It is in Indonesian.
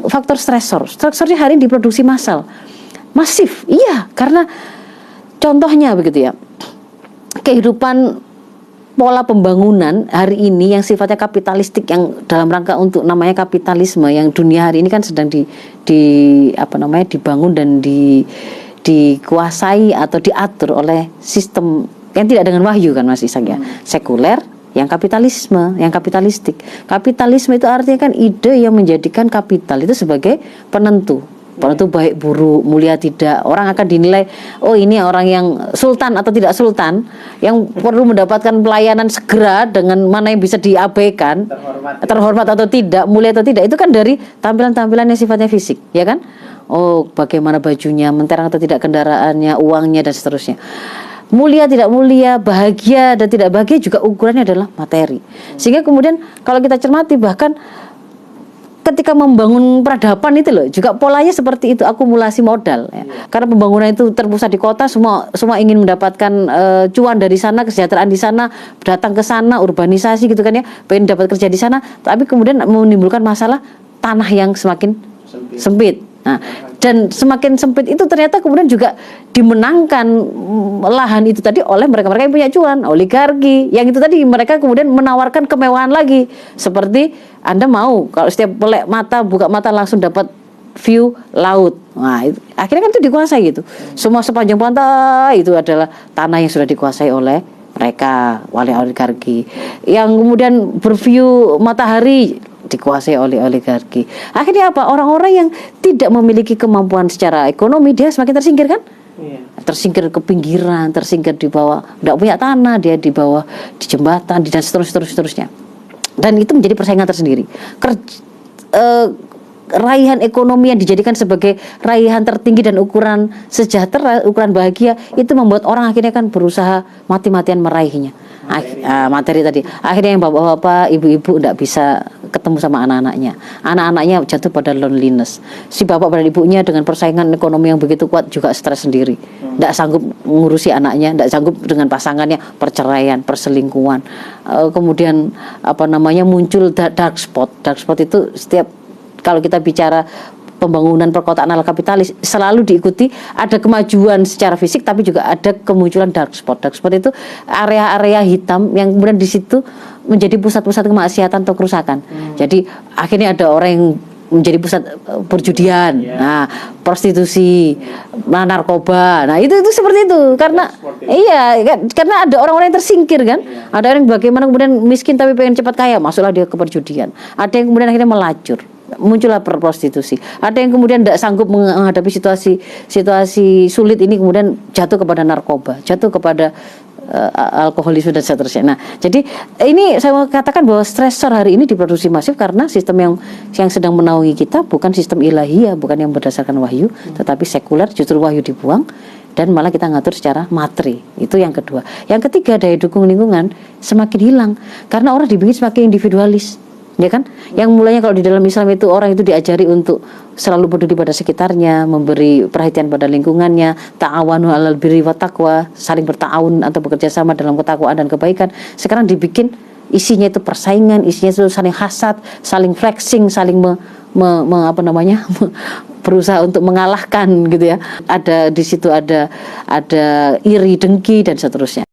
Faktor stresornya hari ini diproduksi massal, masif, iya, karena contohnya begitu ya, kehidupan pola pembangunan hari ini yang sifatnya kapitalistik, yang dalam rangka untuk namanya kapitalisme, yang dunia hari ini kan sedang dibangun dan dikuasai atau diatur oleh sistem yang tidak dengan wahyu kan Mas Ishak ya, sekuler, yang kapitalisme, yang kapitalistik. Kapitalisme itu artinya kan ide yang menjadikan kapital itu sebagai penentu baik buruk, mulia tidak. Orang akan dinilai, oh ini orang yang sultan atau tidak sultan, yang perlu mendapatkan pelayanan segera dengan mana yang bisa diabaikan, terhormat atau tidak, mulia atau tidak. Itu kan dari tampilan-tampilan yang sifatnya fisik, ya kan? Oh, bagaimana bajunya, mentereng atau tidak kendaraannya, uangnya dan seterusnya. Mulia tidak mulia, bahagia dan tidak bahagia juga ukurannya adalah materi. Sehingga kemudian kalau kita cermati, bahkan ketika membangun peradaban itu loh, juga polanya seperti itu, akumulasi modal ya. Karena pembangunan itu terpusat di kota, semua ingin mendapatkan cuan dari sana, kesejahteraan di sana, datang ke sana, urbanisasi gitu kan ya, pengen dapat kerja di sana, tapi kemudian menimbulkan masalah tanah yang semakin sempit. Nah, dan semakin sempit itu ternyata kemudian juga dimenangkan lahan itu tadi oleh mereka-mereka yang punya cuan, oligarki. Yang itu tadi mereka kemudian menawarkan kemewahan lagi. Seperti Anda mau kalau setiap buka mata langsung dapat view laut. Nah, akhirnya kan itu dikuasai gitu. Semua sepanjang pantai itu adalah tanah yang sudah dikuasai oleh mereka, oleh oligarki. Yang kemudian berview matahari dikuasai oleh oligarki. Akhirnya apa? Orang-orang yang tidak memiliki kemampuan secara ekonomi, dia semakin tersingkir kan? Tersingkir ke pinggiran, tersingkir di bawah, tidak punya tanah, dia di bawah di jembatan, dan seterusnya. Dan itu menjadi persaingan tersendiri. Raihan ekonomi yang dijadikan sebagai raihan tertinggi dan ukuran sejahtera, ukuran bahagia, itu membuat orang akhirnya kan berusaha mati-matian meraihnya. Materi tadi. Akhirnya yang bapak-bapak, ibu-ibu tidak bisa ketemu sama anak-anaknya. Anak-anaknya jatuh pada loneliness. Si bapak pada ibunya dengan persaingan ekonomi yang begitu kuat juga stres sendiri. Tidak sanggup mengurusi anaknya, tidak sanggup dengan pasangannya, perceraian, perselingkuhan. Kemudian muncul dark spot. Dark spot itu setiap kalau kita bicara pembangunan perkotaan ala kapitalis selalu diikuti ada kemajuan secara fisik, tapi juga ada kemunculan dark spot. Dark spot itu area-area hitam yang kemudian di situ menjadi pusat-pusat kemaksiatan atau kerusakan. Jadi akhirnya ada orang yang menjadi pusat perjudian, nah prostitusi, narkoba. Nah itu seperti itu karena karena ada orang-orang yang tersingkir kan. Ada orang yang bagaimana kemudian miskin tapi pengen cepat kaya, masuklah dia ke perjudian. Ada yang kemudian akhirnya melacur, muncullah prostitusi. Ada yang kemudian tidak sanggup menghadapi situasi sulit ini, kemudian jatuh kepada narkoba, jatuh kepada alkoholisme dan seterusnya. Nah, jadi ini saya mau katakan bahwa stresor hari ini diproduksi masif karena sistem yang sedang menaungi kita bukan sistem ilahiyah, bukan yang berdasarkan wahyu, tetapi sekuler, justru wahyu dibuang dan malah kita ngatur secara materi. Itu yang kedua. Yang ketiga, daya dukung lingkungan semakin hilang karena orang dibikin semakin individualis. Ya kan? Yang mulanya kalau di dalam Islam itu orang itu diajari untuk selalu peduli pada sekitarnya, memberi perhatian pada lingkungannya, ta'awanu 'alal birri wat taqwa, saling berta'awun atau bekerja sama dalam ketakwaan dan kebaikan. Sekarang dibikin isinya itu persaingan, isinya itu saling hasad, saling flexing, saling berusaha untuk mengalahkan gitu ya. Ada di situ ada iri, dengki dan seterusnya.